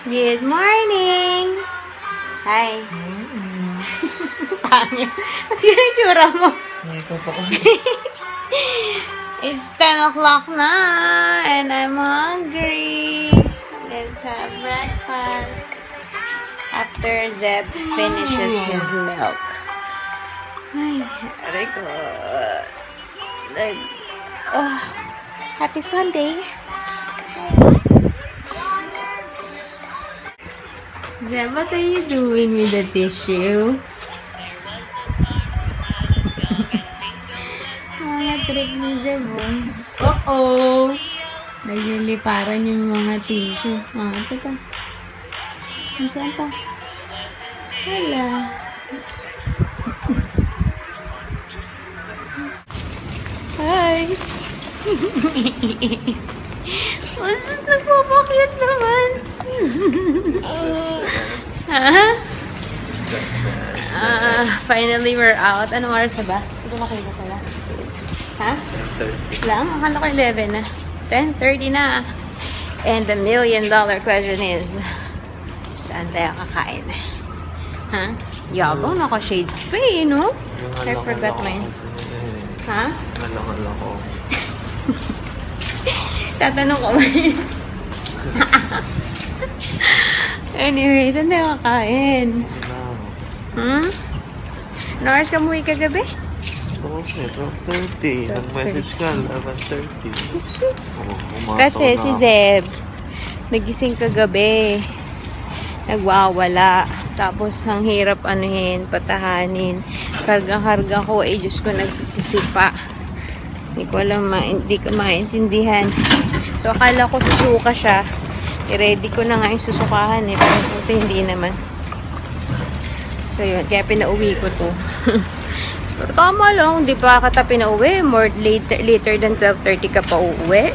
Good morning! Hi! Pangit. Ba't yun ang tsura mo? It's 10 o'clock na and I'm hungry. Let's have breakfast. After Zeb finishes his milk. Ay, very good. Oh, happy Sunday. Zeb, what are you doing with the tissue? Trip ni Zeb. Uh-oh! Nagliliparan yung mga tissue. Ito pa. Saan pa? Hala. Hi! Sus, nagpapakit naman. Finally, we're out. Anong oras na ba? Ito na kayo pala. Ha? 10:30 lang? Akala ko 11 na. 10:30 na. And the million-dollar question is, saan tayo kakain? Ha? Yabang, naka-shades pa eh, no? I forgot mine. Ha? Malakal ako. Tatanong ko ba? Anyway, saan tayo kakain? Hmm? Ano oras ka umuwi kagabi? Okay, 12:30. Nag-message ka, 11:30. Kasi si Zeb, nagising kagabi. Nagwawala. Tapos, ang hirap anuhin, patahanin. Kargang-karga ko, Diyos ko, nagsisisipa. Hindi ko alam, hindi ko maintindihan. So, akala ko susuka siya. I-ready ko na nga yung susukahan eh. Pero puti, hindi naman. So, yun. Kaya pinauwi ko to. Pero tama lang, hindi pa kita pinauwi. More later than 12:30 ka pa uuwi.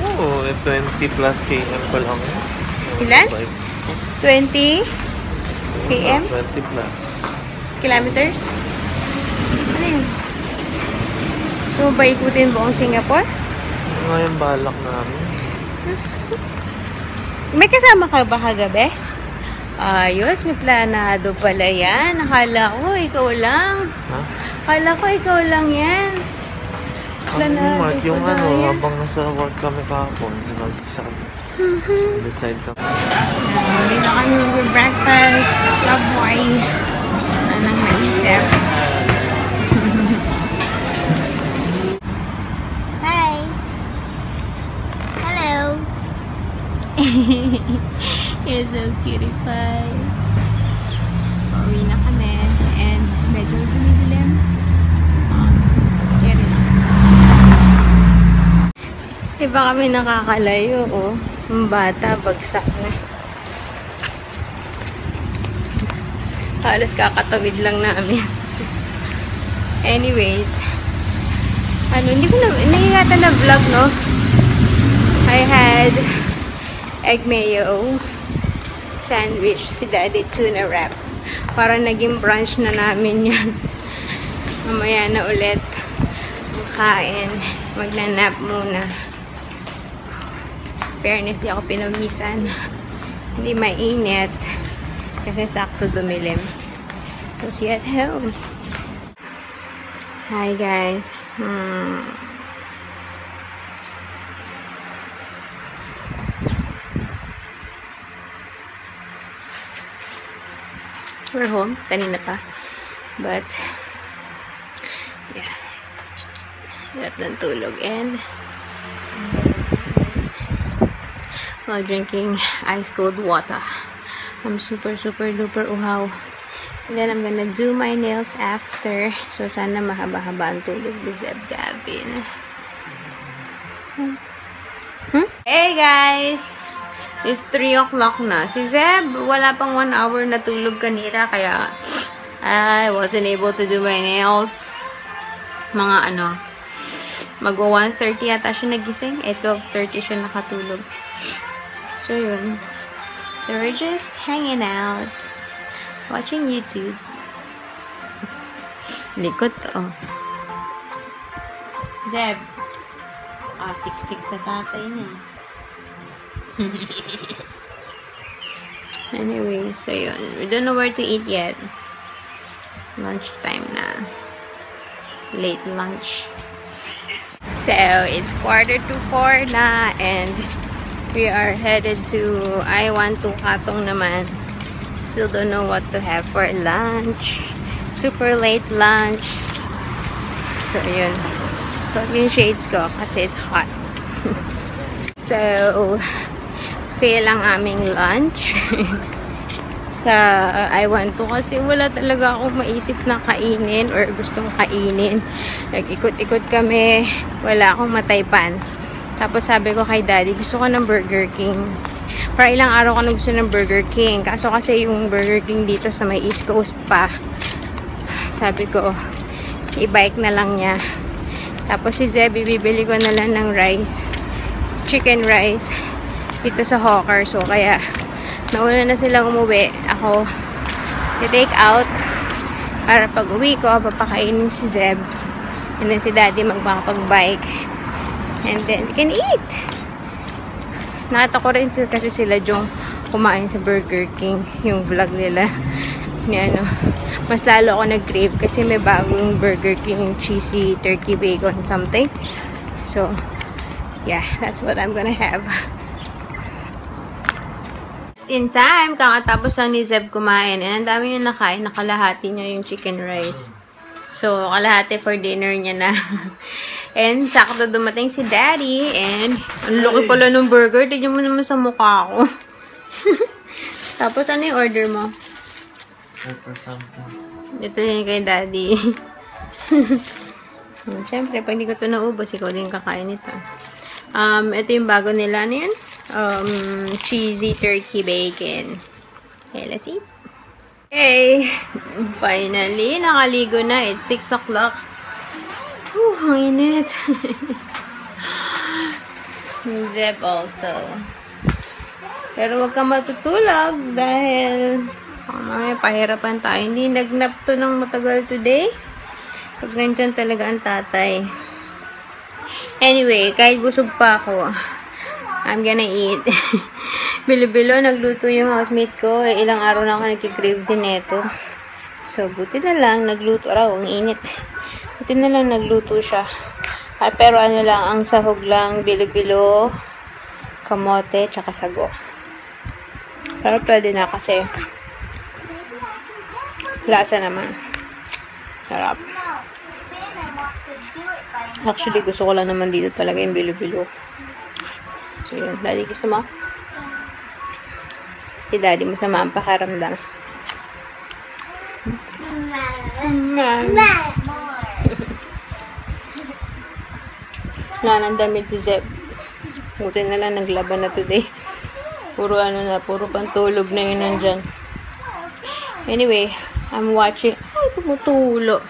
Oo, 20 plus km pa lang. Ilan? 20 km? 20 plus. Kilometers? Ano yun? So, ba ikutin buong Singapore? Ngayon balak namin. May kasama ka ba kagabi? Ayos, may planado pala yan. Akala ko, ikaw lang. Ha? Akala ko, ikaw lang yan. Planado Mark, yung pala ano, yan. habang nasa work kami kahapon, decide kami. Dito kami mag-breakfast. Subway. Anong naisip? Hi! Hello! You're so cutie pie. Pauwi na kami. And medyo dumidilim. Kaya na. Diba kami nakakalayo, oh. Yung bata, bagsak na. Halos kakatawid lang namin. Anyways, hindi ko na, nahihata na vlog, no? I had egg mayo sandwich, si Daddy tuna wrap. Para naging brunch na namin yan. Mamaya na ulit kain. Magnanap muna. Fairness, di ako pinawisan. Hindi mainit. Kasi sakto dumilim. So, see you at home. Hi, guys. We're home. Kanina pa. But, yeah. Hirap ng tulog. And, while drinking ice cold water. I'm super duper uhaw. And then I'm gonna do my nails after. So sana mahaba-haba ang tulog ni Zeb Gavin. Hey guys! It's 3 o'clock na. Si Zeb, wala pang 1 hour na tulog kanina. Kaya I wasn't able to do my nails. Mga magwa 1:30 yata siya nagising. 12:30 siya nakatulog. So, yun. So, we're just hanging out. Watching YouTube. Likot, oh. Zeb. Siksik sa tatay niya. Anyway, so yun. We don't know where to eat yet. Lunch time na. Late lunch. So, it's 3:45 na and we are headed to I-1 to Katong naman. Still don't know what to have for lunch. Super late lunch. So, yun. So, yung shades ko kasi it's hot. So, fail ang aming lunch. Sa I-1 to kasi wala talaga akong maisip na kainin or gustong kainin. Nag-ikot-ikot kami. Wala akong mataypan. Tapos sabi ko kay daddy, gusto ko ng Burger King. Para ilang araw ko na gusto ng Burger King. Kaso kasi yung Burger King dito sa may East Coast pa. Sabi ko, i-bike na lang niya. Tapos si Zeb, bibili ko na lang ng rice. Chicken rice. Dito sa Hawker. So, kaya nauna na silang umuwi. Ako, i-take out para pag uwi ko, papakainin si Zeb. And then si daddy magmakapag-bike. And then, we can eat. Nakita ko rin kasi sila yung kumain sa Burger King. Yung vlog nila. Ni ano. Mas lalo ako nag-crave kasi may bagong Burger King cheesy turkey bacon something. So, yeah, that's what I'm gonna have. In time, kakatapos lang ni Zeb kumain. And ang dami yung nakain. Nakalahati niya yung chicken rice. So, kalahati for dinner niya na. And, sakto dumating si daddy. And, ang laki pala ng burger. Tignan mo naman sa mukha ko. Tapos, ano yung order mo? For something. Ito yung kay daddy. Siyempre, pag hindi ko ito naubos, ikaw din kakain ito. Ito yung bago nila. Ano yun? Cheesy turkey bacon. Okay, let's eat. Okay, finally, nakaligo na. It's 6 o'clock. Ang init. Zeb also. Pero wag kang matutulog dahil mamaya pahirapan tayo. Hindi nagnap to ng matagal today. Pag nandyan talaga ang tatay. Anyway, kahit busog pa ako, I'm gonna eat. Bilo-bilo, nagluto yung housemate ko. Ilang araw na ako nagkikrave din neto. So, buti na lang, nagluto raw. Ang init. Buti na lang, nagluto siya. Pero ano lang, ang sahog lang, bilo-bilo, kamote, tsaka sago. Pero pwede na kasi lasa naman. Sarap. Actually, gusto ko lang naman dito talaga yung bilo-bilo. So, yun. Daddy, gusto mo? Si daddy, masama ang pakaramdam. Wala nang damit si Zeb. Buti na lang naglaban na today. Puro ano na, puro pantulog na yun nandyan. Anyway, I'm watching. Ay, tumutulo.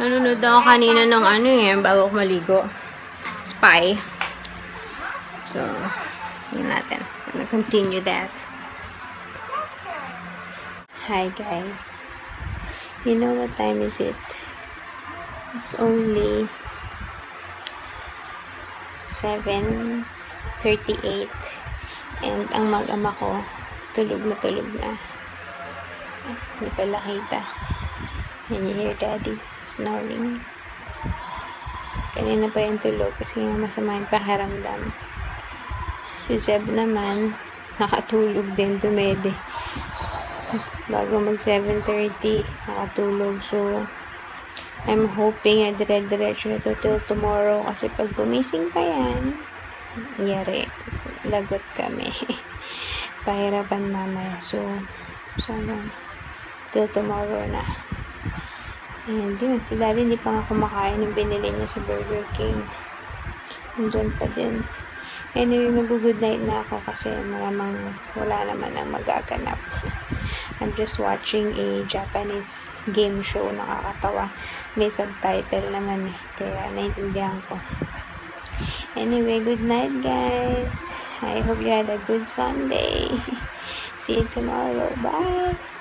Nanonood ako kanina ng ano bago ako maligo. Spy. So, yun natin. Gonna continue that. Hi guys. You know what time is it? It's only 7:38 and ang mag-ama ko tulog na. Hindi pala kita. Can you hear daddy snoring? Kanina pa yung tulog kasi masama yung pakiramdam. Si Zeb naman nakatulog din, dumede. Bago mag 7:30 nakatulog. So I'm hoping na dire-diretso na to till tomorrow kasi pag gumising pa yan, yari, lagot kami. Pahirapan mamaya. So sana till tomorrow na. And yun, si daddy hindi pa nga kumakain ng binili niya sa Burger King. Andun pa din. Anyway, mag-good night na ako kasi malamang wala naman ang magaganap. I'm just watching a Japanese game show. Nakakatawa. May subtitle naman eh. Kaya naintindihan ko. Anyway, good night guys. I hope you had a good Sunday. See you tomorrow. Bye!